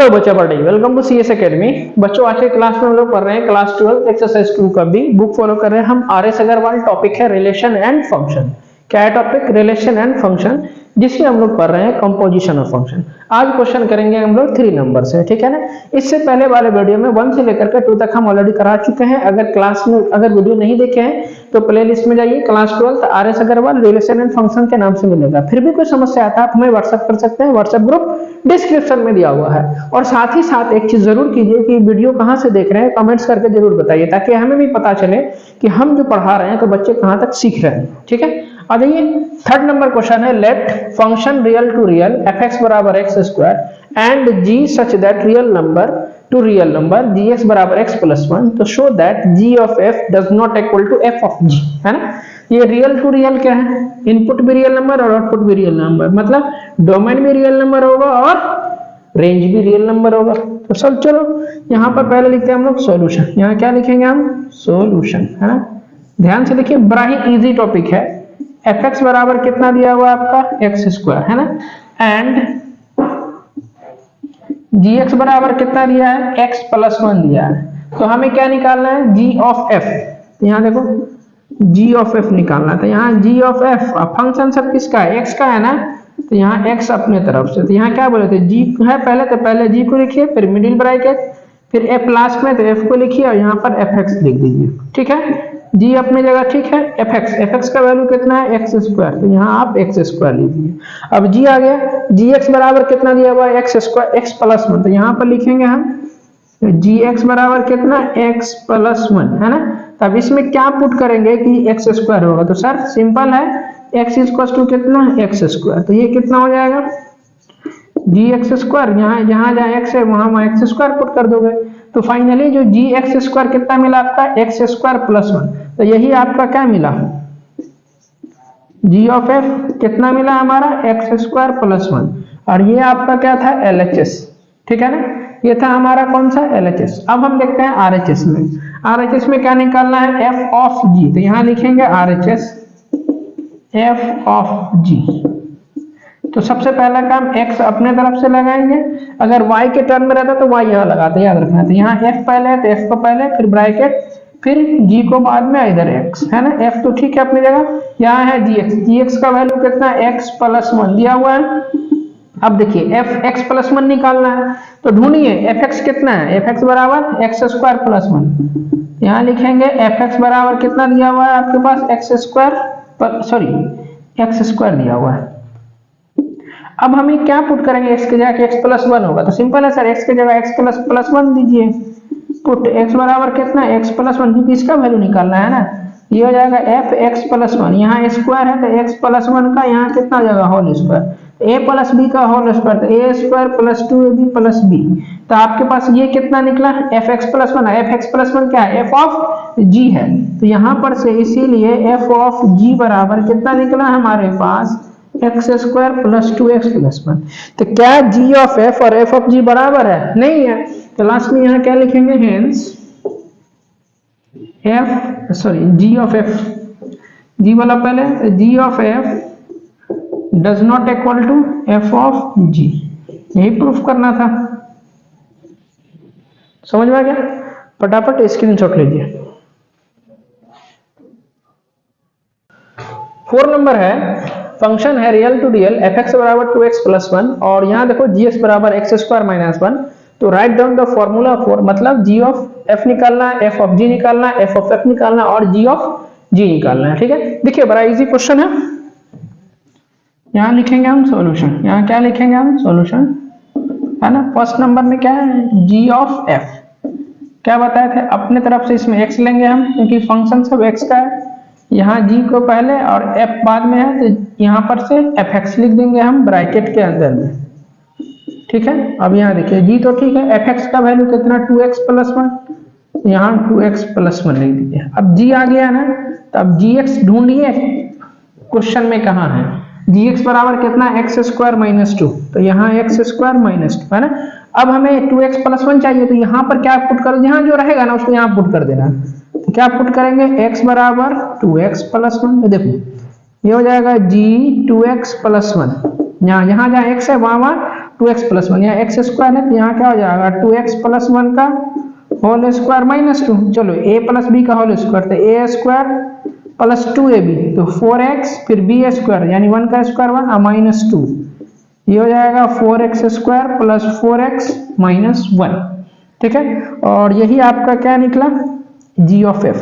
Hello बच्चा पढ़ाई, welcome to CS academy. बच्चों आज के क्लास में हम लोग पढ़ रहे हैं क्लास 12 एक्सरसाइज 2 का भी बुक फॉलो कर रहे हैं हम। आर एस अग्रवाल टॉपिक है रिलेशन एंड फंक्शन। क्या है टॉपिक? रिलेशन एंड फंक्शन, जिसमें हम लोग पढ़ रहे हैं कंपोजिशन ऑफ फंक्शन। आज क्वेश्चन करेंगे हम लोग 3 नंबर से, ठीक है ना। इससे पहले वाले वीडियो में 1 से लेकर के 2 तक हम ऑलरेडी करा चुके हैं। अगर वीडियो नहीं देखे हैं तो प्लेलिस्ट में जाइए, class 12 R S Agarwal relation and function के नाम से मिलेगा। फिर भी कोई समस्या आता है आप हमें व्हाट्सएप कर सकते हैं, व्हाट्सएप ग्रुप डिस्क्रिप्शन में दिया हुआ है। और साथ ही साथ एक चीज जरूर कीजिए कि वीडियो कहां से देख रहे हैं कमेंट्स करके जरूर बताइए, ताकि हमें भी पता चले कि हम जो पढ़ा रहे हैं तो बच्चे कहां तक सीख रहे हैं, ठीक है। आ जाइए, 3rd नंबर क्वेश्चन है let function real to real fx बराबर x square and g such that real number to real number gx बराबर x प्लस 1 तो show that g of f does not equal to f of g, है ना। ये real to real क्या है? Input भी real number और output भी रियल नंबर, मतलब डोमेन भी रियल नंबर होगा और रेंज भी रियल नंबर होगा। तो सब चलो यहाँ पर पहले लिखते हैं हम लोग सॉल्यूशन। यहाँ क्या लिखेंगे हम? सॉल्यूशन, है ना। ध्यान से देखिए, बड़ा ही इजी टॉपिक है। fx बराबर कितना दिया हुआ है आपका? एक्स स्क्वायर, है ना। एंड gx बराबर कितना दिया है? x प्लस 1 दिया है। तो हमें क्या निकालना है? g of f। तो यहाँ देखो g ऑफ f निकालना था। यहाँ g ऑफ f फंक्शन सब किसका है? x का है ना। तो यहाँ x अपने तरफ से, तो यहाँ क्या बोले थे? g है पहले, तो पहले g को लिखिए, फिर मिडिल ब्रैकेट, फिर f लास्ट में, तो f को लिखिए और यहाँ पर fx लिख दीजिए, ठीक है। g अपनी जगह, ठीक है। fx का वैल्यू कितना है? एक्स स्क्वायर, तो यहाँ आप एक्स स्क्वायर लीजिए। अब g आ गया, gx बराबर कितना दिया हुआ है? एक्स स्क्वायर एक्स प्लस 1, तो यहाँ पर लिखेंगे हम gx बराबर कितना? x प्लस 1, है ना। तब इसमें क्या पुट करेंगे कि एक्स स्क्वायर होगा? तो सर सिंपल है, x इक्वल टू कितना? X square. तो ये कितना हो जाएगा? gx स्क्वायर, यहाँ जहाँ x है वहां एक्स स्क्वायर पुट कर दोगे। तो फाइनली जो gx स्क्वायर कितना मिला आपका? X square plus 1। तो यही आपका क्या मिला? g ऑफ f कितना मिला हमारा? X square plus 1। और ये आपका क्या था? LHS, ठीक है ना। ये था हमारा कौन सा? LHS। अब हम देखते हैं RHS में। RHS में क्या निकालना है? f of g। तो यहाँ लिखेंगे RHS f ऑफ g। तो सबसे पहला काम x अपने तरफ से लगाएंगे। अगर y के टर्म में रहता तो y यहाँ लगाते, याद रखना। तो यहाँ f पहले है तो f को पहले, फिर ब्रैकेट, फिर g को बाद में, इधर x, है ना। f तो ठीक है अपनी जगह। यहाँ है gx का वैल्यू कितना? x प्लस 1 दिया हुआ है। अब देखिए x प्लस 1 निकालना है, तो ढूंढिए fx कितना है? fx बराबर एक्स स्क्वायर प्लस 1। यहाँ लिखेंगे fx बराबर कितना दिया हुआ है आपके पास? एक्स स्क्वायर दिया हुआ है। अब हमें क्या पुट करेंगे? x की जगह x प्लस 1 होगा, तो सिंपल है सर, x की जगह x प्लस 1 दीजिए। पुट x बराबर कितना? x प्लस 1, क्योंकि इसका वैल्यू निकालना है ना। ये हो जाएगा f x प्लस 1, यहाँ स्क्वायर है तो x प्लस 1 का यहाँ कितना जगह? Whole square. a plus b का होल स्क्वायर, तो a square plus 2ab plus b। तो आपके पास ये कितना निकला? f x प्लस 1 है। f x प्लस 1 क्या है? f ऑफ g है। तो यहाँ पर से इसीलिए f ऑफ g बराबर कितना निकला हमारे पास? X square plus 2x plus 1। तो क्या g ऑफ f और f ऑफ g बराबर है? नहीं है। तो लास्ट में यहाँ क्या लिखेंगे? Hence g of f, g वाला पहले, g of f does not equal to f of g। यही प्रूफ करना था। समझ में आ गया? फटाफट स्क्रीनशॉट लीजिए। 4 नंबर है, फंक्शन है रियल टू रियल fx बराबर 2x प्लस 1 और यहाँ देखो gx बराबर एक्स स्क्वायर माइनस 1। तो write down the formula for, मतलब g ऑफ f निकालना है, f ऑफ g निकालना है, f ऑफ f निकालना है और g ऑफ g निकालना है, ठीक है। देखिए बड़ा इजी क्वेश्चन है। यहाँ लिखेंगे हम सॉल्यूशन। यहाँ क्या लिखेंगे हम? सॉल्यूशन, है ना। फर्स्ट नंबर में क्या है? g of f। क्या बताए थे? अपने तरफ से इसमें x लेंगे हम, क्योंकि फंक्शन सब x का है। यहाँ g को पहले और f बाद में है, तो यहाँ पर से fx लिख देंगे हम ब्रैकेट के अंदर में, ठीक है। अब यहाँ देखिए g तो ठीक है, fx का वैल्यू कितना? 2x प्लस 1, यहाँ 2x प्लस 1 लिख दीजिए। अब g आ गया ना, तो अब gx ढूंढिए क्वेश्चन में कहाँ है। gx बराबर कितना? एक्स स्क्वायर माइनस 2, तो यहाँ एक्स स्क्वायर माइनस 2, है ना। अब हमें 2x प्लस 1 चाहिए, तो यहाँ पर क्या पुट कर, यहाँ जो रहेगा ना उसको यहाँ पुट कर देना। तो क्या पुट करेंगे? x बराबर 2x प्लस 1। तो देखो ये हो जाएगा g 2x प्लस 1। यहाँ जहाँ x है वहाँ 2x प्लस 1, यहाँ एक्स स्क्वायर है तो यहाँ क्या हो जाएगा 2x प्लस 1 का होल स्क्वायर माइनस 2। चलो a प्लस बी का होल स्क्वायर तो a स्क्वायर प्लस 2ab तो 4x फिर b स्क्वायर यानी 1 का स्क्वायर 1 और माइनस 2, ये हो जाएगा 4x square plus 4x minus 1। ठीक है, और यही आपका क्या निकला g ऑफ f।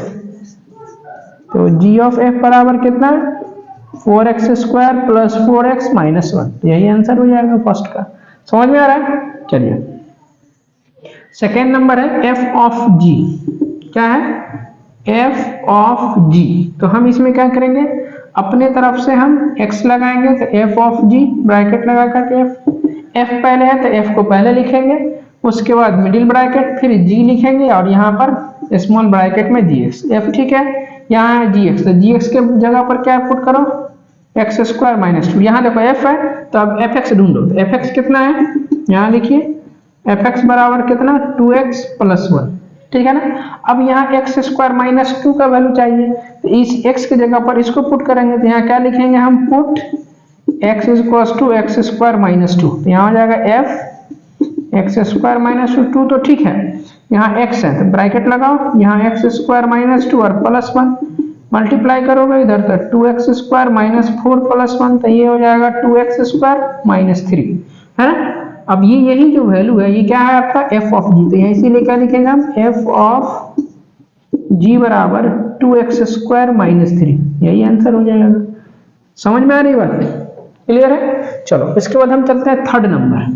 तो g ऑफ f बराबर कितना 4x square plus 4x minus 1, यही आंसर हो जाएगा फर्स्ट का। समझ में आ रहा है? चलिए सेकेंड नंबर है f ऑफ g। क्या है f ऑफ g, तो हम इसमें क्या करेंगे अपने तरफ से हम x लगाएंगे तो f ऑफ g ब्रैकेट लगा करके f पहले है तो f को पहले लिखेंगे, उसके बाद मिडिल ब्रैकेट फिर g लिखेंगे और यहाँ पर स्मॉल ब्रैकेट में gx f। ठीक है, यहाँ है gx तो gx के जगह पर क्या पुट करो एक्स स्क्वायर माइनस 2। यहाँ देखो f है तो अब fx ढूंढो, तो fx कितना है यहाँ लिखिए fx बराबर कितना 2x प्लस 1। ठीक है ना, अब यहाँ एक्स स्क्वायर माइनस 2 का वैल्यू चाहिए तो इस x के जगह पर इसको पुट करेंगे तो यहाँ क्या लिखेंगे हम put x equals to x square minus 2, तो यहाँ हो जाएगा f एक्स स्क्वायर माइनस 2। तो ठीक है यहाँ x है तो ब्रैकेट लगाओ, यहाँ एक्स स्क्वायर माइनस 2 और प्लस 1 मल्टीप्लाई करोगे इधर तक 2x स्क्वायर माइनस 4 प्लस 1 तो ये हो जाएगा 2x स्क्वायर माइनस 3, है ना। अब ये यही जो वैल्यू है ये क्या है आपका f ऑफ g, तो यहाँ इसीलिए क्या लिखेंगे हम f ऑफ g बराबर 2x स्क्वायर माइनस 3, यही आंसर हो जाएगा। समझ में आ रही बात? क्लियर है? चलो इसके बाद हम चलते हैं third number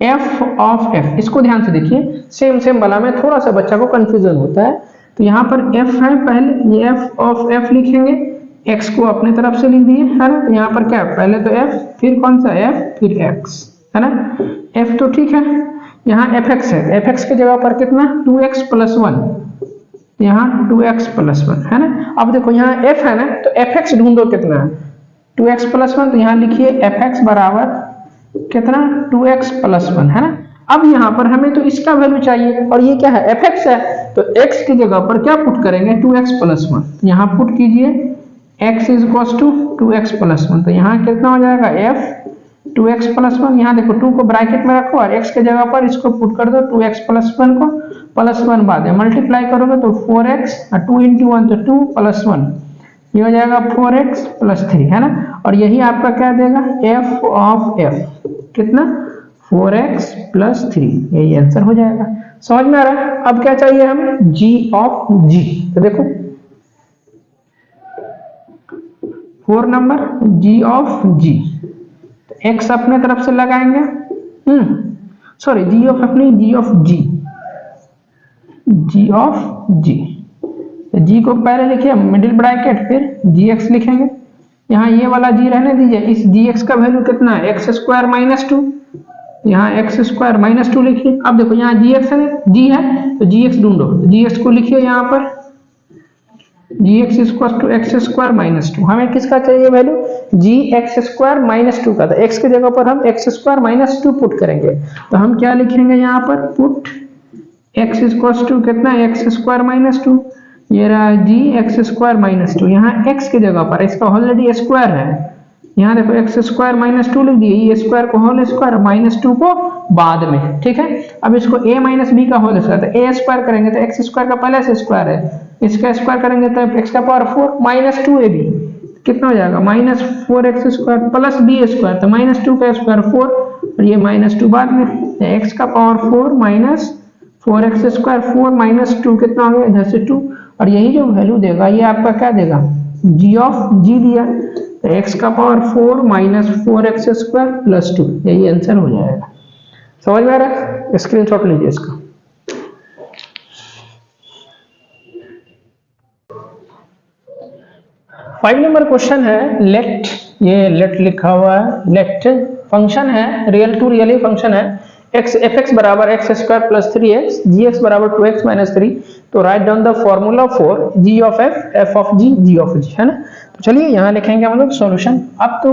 f of f। इसको ध्यान से देखिए, सेम वाला में थोड़ा सा बच्चा को कंफ्यूजन होता है, तो यहाँ पर f है पहले ये f ऑफ f लिखेंगे, x को अपने तरफ से लिख दिए है ना, तो यहाँ पर क्या पहले तो f फिर कौन सा f फिर x है ना, f तो ठीक है, यहाँ fx है, fx के जगह पर कितना 2x प्लस 1, यहाँ 2x प्लस 1 है ना। अब देखो यहाँ f है ना तो fx ढूंढो कितना है 2x प्लस 1, तो यहाँ लिखिए fx बराबर कितना 2x प्लस 1 है ना। अब यहाँ पर हमें तो इसका वैल्यू चाहिए और ये क्या है fx है, तो x की जगह पर क्या पुट करेंगे 2x प्लस 1, तो यहाँ पुट कीजिए x is equals to 2x plus 1, तो यहाँ कितना हो जाएगा f 2x प्लस 1। यहाँ देखो 2 को ब्रैकेट में रखो और x के जगह पर इसको पुट कर दो 2x प्लस 1 को, प्लस 1 बाद में मल्टीप्लाई करोगे तो 4x और 2 इंटू 1 तो 2 प्लस 1, ये हो जाएगा 4x प्लस 3 है ना। और यही आपका क्या देगा f ऑफ f कितना 4x प्लस 3, यही आंसर हो जाएगा। समझ में आ रहा है? अब क्या चाहिए हमें g ऑफ g, तो देखो 4 नंबर g ऑफ g, तो x अपने तरफ से लगाएंगे, सॉरी g ऑफ अपनी g of g, g of g, तो g को पहले लिखिए मिडिल ब्रैकेट फिर gx लिखेंगे, यहाँ ये वाला g रहने दीजिए, इस gx का वैल्यू कितना है एक्स स्क्वायर माइनस 2, यहाँ एक्स स्क्वायर माइनस 2 लिखिए। अब देखो यहाँ gx है g है तो gx ढूंढो, तो gx को लिखिए यहाँ पर gx equal to x square minus 2, हमें किसका चाहिए वैल्यू gx स्क्वायर माइनस 2 का, तो x के जगह पर हम एक्स स्क्वायर माइनस 2 पुट करेंगे, तो हम क्या लिखेंगे यहाँ पर पुट x इक्वल टू कितना एक्स स्क्वायर माइनस 2, ये रहा gx स्क्वायर माइनस 2, यहाँ x के जगह पर इसका ऑलरेडी स्क्वायर है, यहाँ देखो एक्स स्क्वायर माइनस 2 लिख दिए, ये स्क्वायर को होल स्क्वायर माइनस 2 को बाद में, ठीक है। अब इसको a माइनस बी का होल स्क्वायर, तो a स्क्वायर करेंगे तो एक्स स्क्वायर का पहले से स्क्वायर है, इसका स्क्वायर करेंगे तो x का पावर 4 माइनस 2ab कितना हो जाएगा minus 4x square plus b square, तो माइनस 2 का स्क्वायर 4 और ये माइनस 2 बाद में, x का power 4 minus 4x square 4 minus 2 कितना हो गया इधर से 2, और यही जो वैल्यू देगा ये आपका क्या देगा g ऑफ g दिया, तो x का power 4 minus 4x square plus 2, यही आंसर हो जाएगा। समझ में आ रहा है? स्क्रीनशॉट लीजिए इसका। फाइव नंबर क्वेश्चन है लेट, ये लेट लिखा हुआ है, लेट फंक्शन है रियल टू रियली फंक्शन है, fx बराबर x square plus 3x, gx बराबर 2x माइनस 3, तो write down the formula for g of f of g of g, है ना। तो चलिए यहाँ लिखेंगे हम लोग सॉल्यूशन। अब तो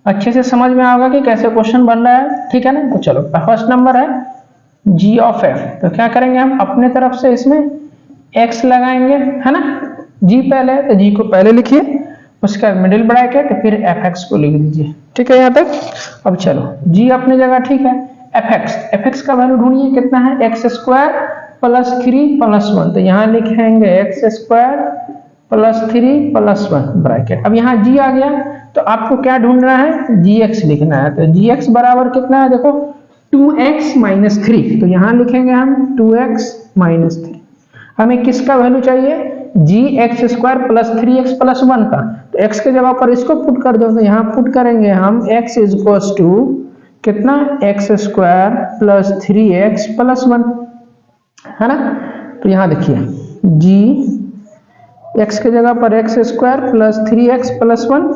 अच्छे से समझ में आएगा कि कैसे क्वेश्चन बन रहा है, ठीक है ना। तो चलो फर्स्ट नंबर है g ऑफ f, तो क्या करेंगे हम अपने तरफ से इसमें x लगाएंगे, है ना, g पहले है तो g को पहले लिखिए, उसका मिडिल ब्रैकेट फिर fx को लिख दीजिए। ठीक है यहाँ तक। अब चलो g अपनी जगह ठीक है, fx का वैल्यू ढूंढिए कितना है, x स्क्वायर प्लस 3 प्लस 1, तो यहाँ लिखेंगे x square plus 3 plus 1 bracket. अब यहाँ g आ गया तो आपको क्या ढूंढना है, gx लिखना है। तो gx बराबर कितना है, देखो 2x माइनस 3, तो यहाँ लिखेंगे हम 2x माइनस 3। हमें किसका वैल्यू चाहिए, G X square plus 3x plus 1 का, तो x के जगह पर इसको पुट कर दो, तो यहाँ पुट करेंगे हम x इज इक्वल्स टू कितना, x square plus 3x plus 1, है ना। तो यहाँ देखिए जी x के जगह पर x square plus 3x plus 1,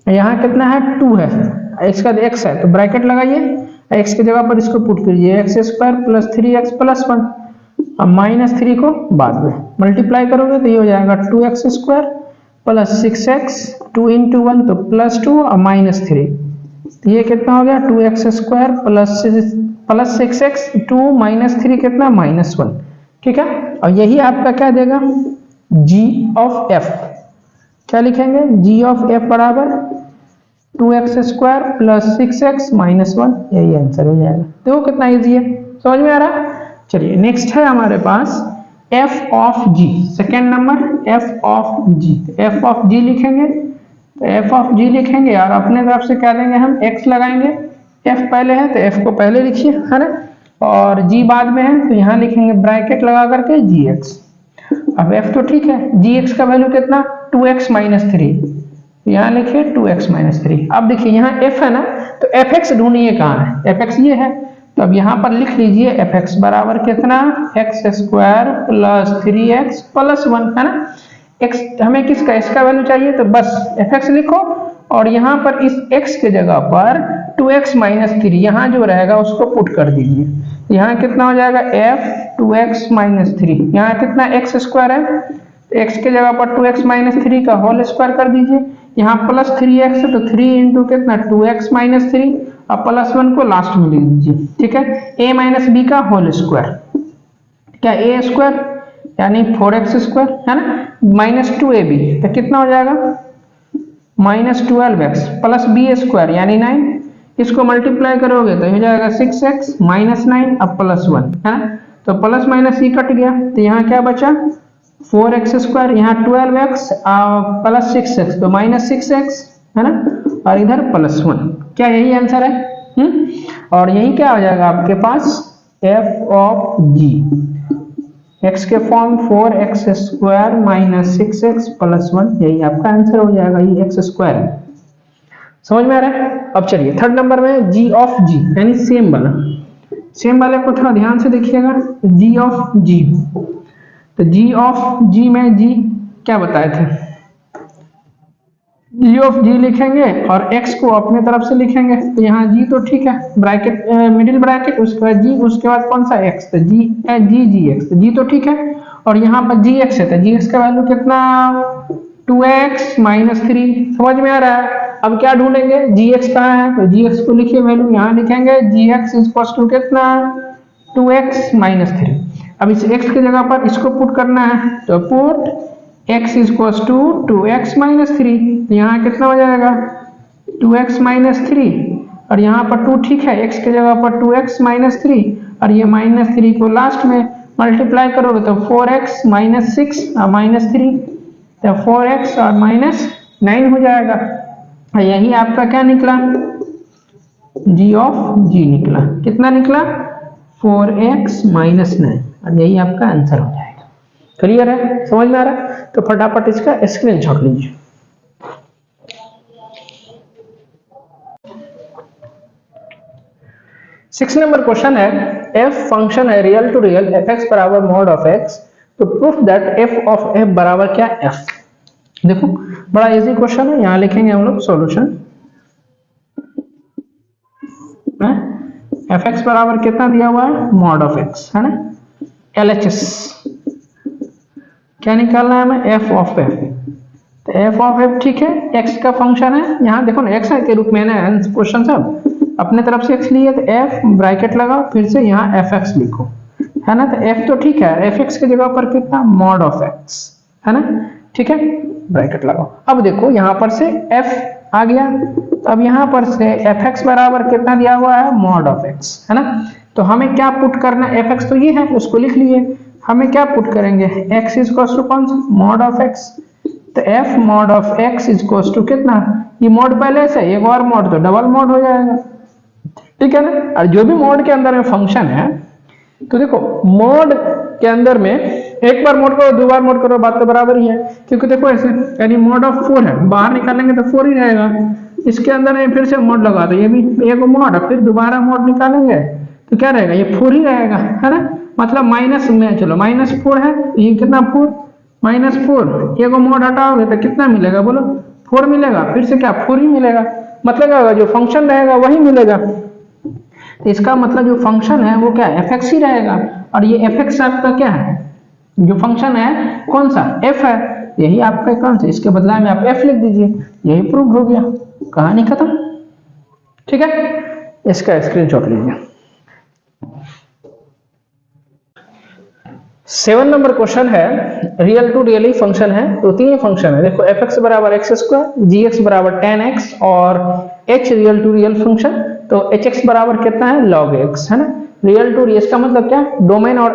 यहाँ कितना है 2 है, इसका x है तो ब्रैकेट लगाइए, x के जगह पर इसको पुट कीजिए x square plus 3x plus 1, अब माइनस 3 को बाद में मल्टीप्लाई करोगे तो ये हो जाएगा 2x square plus 6x, 2 into 1 तो प्लस 2 और माइनस 3, तो ये कितना हो गया 2x square plus 6x, 2 minus 3 कितना माइनस 1। ठीक है, और यही आपका क्या देगा, g ऑफ f, क्या लिखेंगे, g ऑफ f बराबर 2x square plus 6x minus 1, यही आंसर हो जाएगा। देखो कितना इजी है, समझ में आ रहा है। चलिए नेक्स्ट है हमारे पास f of g, second number f of g, f of g लिखेंगे, तो f ऑफ g लिखेंगे और अपने तरफ से क्या देंगे हम, x लगाएंगे, f पहले है तो f को पहले लिखिए, है ना, और g बाद में है तो यहाँ लिखेंगे ब्रैकेट लगा करके gx। अब f तो ठीक है, gx का वैल्यू कितना 2x माइनस 3, यहाँ लिखिए 2x माइनस 3। अब देखिए यहाँ f है ना, तो fx ढूंढिए कहाँ है, fx ये है, तो अब यहाँ पर लिख लीजिए fx बराबर कितना, x square plus 3x plus 1, है ना। x हमें किसका, इसका वैल्यू चाहिए तो बस fx लिखो और यहाँ पर इस x के जगह पर 2x माइनस 3 यहाँ जो रहेगा उसको पुट कर दीजिए। यहाँ कितना हो जाएगा f 2x माइनस 3, यहाँ कितना x स्क्वायर है, x के जगह पर 2x माइनस 3 का होल स्क्वायर कर दीजिए, यहाँ प्लस 3x है तो 3 इंटू कितना 2x माइनस 3 और प्लस 1 को लास्ट में लिख दीजिए। ठीक है, a माइनस बी का होल स्क्वायर, क्या a स्क्वायर यानी 4x स्क्वायर, है ना, माइनस 2ab तो कितना हो जाएगा minus 12x plus b square यानी 9, इसको मल्टीप्लाई करोगे तो हो जाएगा 6x माइनस 9 अब प्लस 1, है ना, तो प्लस माइनस ही कट गया तो यहाँ क्या बचा 4x स्क्वायर, यहाँ 12x प्लस 6x तो माइनस 6x, है ना, और इधर प्लस 1, क्या यही आंसर है। और यही क्या हो जाएगा आपके पास f ऑफ g, x के form 4x square minus 6x plus 1, यही आपका आंसर हो जाएगा, ये x स्क्वायर है। समझ में आ रहा है। अब चलिए थर्ड नंबर में g ऑफ g यानी सेम वाले को थोड़ा ध्यान से देखिएगा, g ऑफ g, तो g ऑफ g में g क्या बताए थे, g ऑफ g लिखेंगे और x को अपने तरफ से लिखेंगे, तो यहाँ g तो ठीक है, ब्रैकेट मिडिल ब्रैकेट, उसके बाद g, उसके बाद कौन सा x, तो gx, तो g तो ठीक है, और यहाँ पर gx है तो gx का वैल्यू कितना 2x माइनस 3, समझ में आ रहा है। अब क्या ढूंढेंगे, gx कहाँ है, तो gx को लिखिए वैल्यू, यहाँ लिखेंगे gx इज इक्वल टू कितना 2x माइनस 3। अब इस x की जगह पर इसको पुट करना है, तो put x is equal to 2x minus 3, यहाँ कितना हो जाएगा 2x माइनस 3 और यहाँ पर 2 ठीक है, x की जगह पर 2x माइनस 3 और ये माइनस 3 को लास्ट में मल्टीप्लाई करोगे तो 4x माइनस 6 और माइनस 3 तो 4x और माइनस 9 हो जाएगा, और यही आपका क्या निकला g ऑफ g निकला, कितना निकला 4x माइनस 9, और यही आपका आंसर हो जाएगा। क्लियर है, समझ में आ रहा है, तो फटाफट इसका स्क्रीनशॉट लीजिए। सिक्स नंबर क्वेश्चन है, f फंक्शन है रियल टू रियल fx बराबर मॉड ऑफ x, तो proof that f of f बराबर क्या f। देखो बड़ा इजी क्वेश्चन है, यहाँ लिखेंगे हम लोग सॉल्यूशन, fx बराबर कितना दिया हुआ है मॉड ऑफ x, है ना, LHS क्या निकालना है हमें f ऑफ f, तो f ऑफ f ठीक है x का फंक्शन है, यहाँ देखो ना x के रूप में ना क्वेश्चन सब अपने तरफ से x लिए तो f ब्रैकेट लगाओ, फिर से यहाँ fx लिखो, है ना, तो f तो ठीक है, fx की जगह पर कितना मॉड ऑफ x, है ना, ठीक है, ब्रैकेट लगाओ। अब देखो यहाँ पर से f आ गया, अब यहाँ पर से fx बराबर कितना दिया हुआ है, मॉड ऑफ x, है ना। तो हमें क्या पुट करना है, fx तो ये है, उसको लिख लिए, हमें क्या पुट करेंगे, x इज इक्वल टू कौन सा, मॉड ऑफ x। तो f mod of x is equal to कितना, ये मॉड पहले से, एक और मॉड तो डबल मॉड हो जाएगा, ठीक है ना। और जो भी मॉड के अंदर में फंक्शन है, तो देखो मॉड के अंदर में एक बार मोड करो, दो बार मोड करो, बात तो बराबर ही है, क्योंकि देखो ऐसे, यानी मोड ऑफ 4 है, बाहर निकालेंगे तो 4 ही रहेगा, इसके अंदर में फिर से मोड लगा दो, ये भी एक मोड है, फिर दोबारा मोड निकालेंगे तो क्या रहेगा, ये 4 ही रहेगा, है ना। मतलब माइनस में, चलो -4 है, ये कितना 4, -4, एक मोड हटाओगे तो कितना मिलेगा बोलो, 4 मिलेगा, फिर से क्या 4 ही मिलेगा, मतलब जो फंक्शन रहेगा वही मिलेगा। तो इसका मतलब जो फंक्शन है वो क्या है, fx ही रहेगा, और ये fx आपका क्या है, जो फंक्शन है कौन सा, f है, यही आपका कौन सा, इसके बदला में आप f लिख दीजिए, यही प्रूव हो गया, कहानी खत्म, ठीक है। इसका स्क्रीनशॉट लीजिए। 7 नंबर क्वेश्चन है, रियल टू रियली फंक्शन है, तो 3 फंक्शन है, देखो fx बराबर x², gx बराबर tan x और h real to real function, तो hx बराबर कितना है, log x, है ना। रियल टू रियल का मतलब क्या, डोमेन और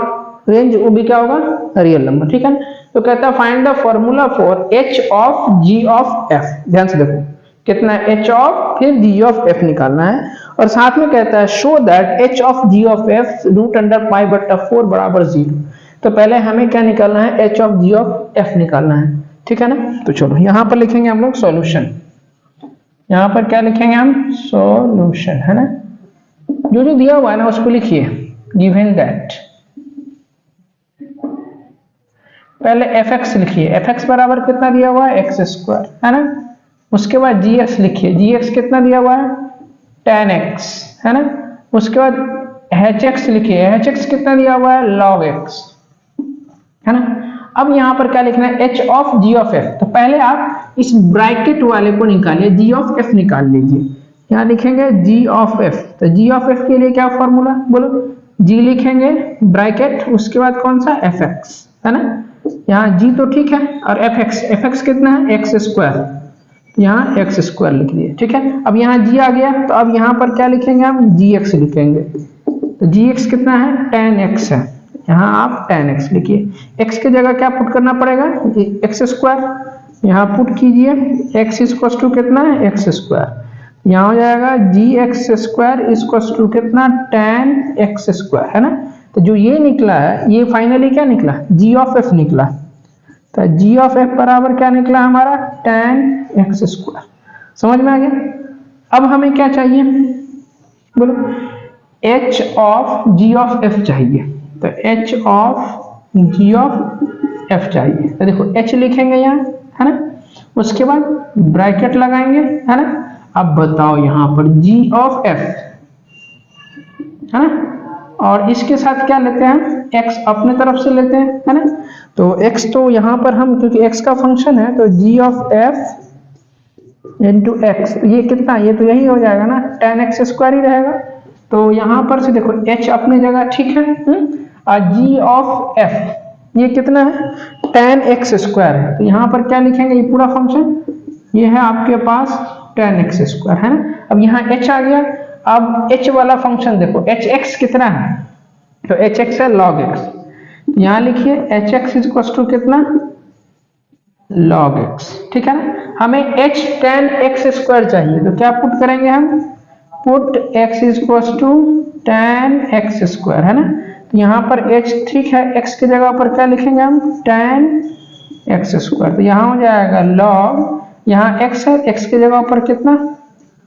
रेंज वो भी क्या होगा, रियल नंबर, ठीक है। तो कहता है find the formula for h of g of f, ध्यान से देखो कितना है, h ऑफ फिर g ऑफ f निकालना है, और साथ में कहता है show that h of g of f √π/4 बराबर 0। तो पहले हमें क्या निकालना है, h of g of f निकालना है, ठीक है ना। तो चलो यहाँ पर लिखेंगे हम लोग सॉल्यूशन, यहाँ पर क्या लिखेंगे हम, सॉल्यूशन, है ना। जो जो दिया हुआ है ना उसको लिखिए, गिवन दैट, पहले fx लिखिए, fx बराबर कितना दिया हुआ है, x², है ना। उसके बाद gx लिखिए, gx कितना दिया हुआ है, tan x, है ना। उसके बाद hx लिखिए, hx कितना दिया हुआ है, log x, है ना। अब यहाँ पर क्या लिखना है, h of g of f, तो पहले आप इस ब्रैकेट वाले को निकालिए, g ऑफ f निकाल लीजिए, यहाँ लिखेंगे g ऑफ f, तो g ऑफ f के लिए क्या फॉर्मूला बोलो, g लिखेंगे ब्रैकेट, उसके बाद कौन सा, fx, है ना। यहाँ g तो ठीक है, और fx कितना है, x², यहाँ x² लिख दिए, ठीक है। अब यहाँ g आ गया, तो अब यहाँ पर क्या लिखेंगे हम, gx लिखेंगे, तो gx कितना है, tan x है, यहाँ आप tan x लिखिए, x की जगह क्या पुट करना पड़ेगा, x², यहाँ पुट कीजिए, x इक्वल टू कितना है, x², यहाँ हो जाएगा gx² इक्वल टू कितना, tan x², है ना। तो जो ये निकला है, ये फाइनली क्या निकला, g ऑफ f निकला, तो g ऑफ f बराबर क्या निकला हमारा, tan x², समझ में आ गया। अब हमें क्या चाहिए बोलो, h of g of f चाहिए, तो h of g of f चाहिए, तो देखो h लिखेंगे यहाँ, है ना। उसके बाद ब्रैकेट लगाएंगे, है ना। अब बताओ यहाँ पर g ऑफ f, है ना, और इसके साथ क्या लेते हैं, x अपने तरफ से लेते हैं, है ना। तो x तो यहाँ पर हम, क्योंकि x का फंक्शन है, तो g of f into x, ये कितना, ये तो यही हो जाएगा ना, tan x² ही रहेगा। तो यहाँ पर से देखो h अपनी जगह ठीक है, और g ऑफ f ये कितना है, tan x² है, तो यहाँ पर क्या लिखेंगे, ये पूरा फंक्शन ये है आपके पास tan x², है ना। अब यहाँ h आ गया, अब h वाला फंक्शन देखो, hx कितना है, तो hx है log x, यहाँ लिखिए hx इक्वल टू कितना, log x, ठीक है ना। हमें h tan x² चाहिए, तो क्या पुट करेंगे हम, put x equal to tan x², है ना। तो यहाँ पर h ठीक है, x की जगह पर क्या लिखेंगे हम, tan x², तो यहाँ हो जाएगा log, यहाँ x है, x की जगह पर कितना,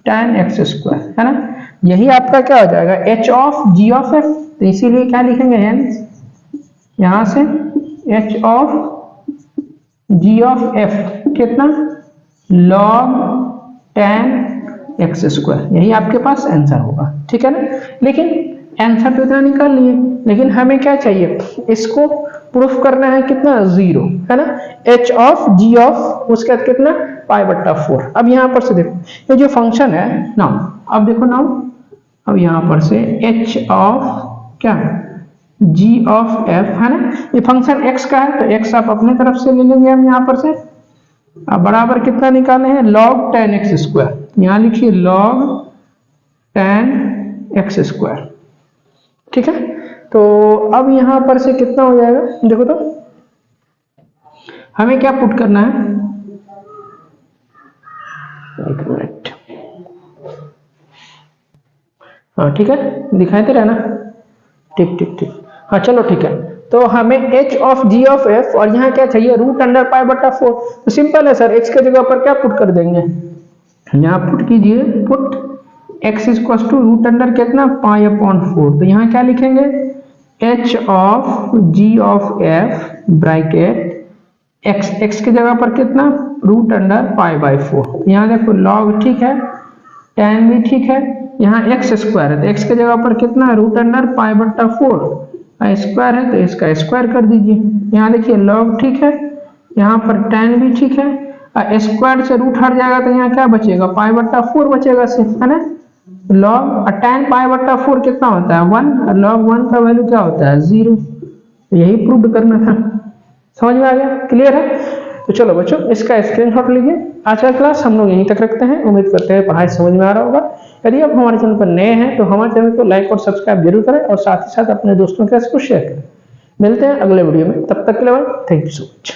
tan x², है ना। यही आपका क्या हो जाएगा, h of g of f, तो इसीलिए क्या लिखेंगे, हेंस यहाँ से h of g of f कितना, log tan x², यही आपके पास आंसर होगा, ठीक है ना। लेकिन आंसर तो इतना निकाल लिए, लेकिन हमें क्या चाहिए, इसको प्रूफ करना है कितना, 0, है ना। h ऑफ g ऑफ, उसके बाद कितना, π/4। अब यहाँ पर से देखो ये जो फंक्शन है नाउ, अब देखो नाउ, अब यहाँ पर से h ऑफ क्या, g ऑफ f है ना, ये फंक्शन x का है तो x आप अपने तरफ से ले लेंगे हम यहाँ पर से। अब बराबर कितना निकाले हैं, log tan x स्क्वायर, यहाँ लिखिए log tan x स्क्वायर, ठीक है। तो अब यहाँ पर से कितना हो जाएगा, देखो तो हमें क्या पुट करना है, एक मिनट, हाँ ठीक है, दिखाई दे रहा है ना, ठीक ठीक ठीक, हाँ चलो ठीक है। तो हमें h of g of f और यहाँ क्या चाहिए, रूट अंडर पाई बटा 4। तो सिंपल है सर, x के जगह पर क्या पुट कर देंगे, यहाँ पुट कीजिए, put x equal to root under कितना पाई अपॉन 4। तो यहाँ क्या लिखेंगे, h of g of f bracket x की जगह पर कितना, रूट अंडर पाई बाई 4। यहाँ देखो log ठीक है, tan भी ठीक है, यहाँ x स्क्वायर है तो x की जगह पर कितना, रूट अंडर पाई बटा 4 स्क्वायर है तो इसका स्क्वायर कर दीजिए। यहाँ देखिए log ठीक है, यहाँ पर tan भी ठीक है, स्क्वायर से रूट हट जाएगा तो यहाँ क्या बचेगा, पाई बटा 4 बचेगा सिर्फ, है ना। log tan पाई बटा 4 कितना होता है 1, log 1 का वैल्यू क्या होता है 0। तो यही प्रूव करना था, समझ में आ गया, क्लियर है। तो चलो बच्चों इसका स्क्रीनशॉट लीजिए। आज का क्लास हम लोग यहीं तक रखते हैं, उम्मीद करते हैं पढ़ाई समझ में आ रहा होगा। यदि आप हमारे चैनल पर नए हैं तो हमारे चैनल को लाइक और सब्सक्राइब जरूर करें और साथ ही साथ अपने दोस्तों के साथ शेयर करें। मिलते हैं अगले वीडियो में, तब तक के लिए थैंक यू सो मच।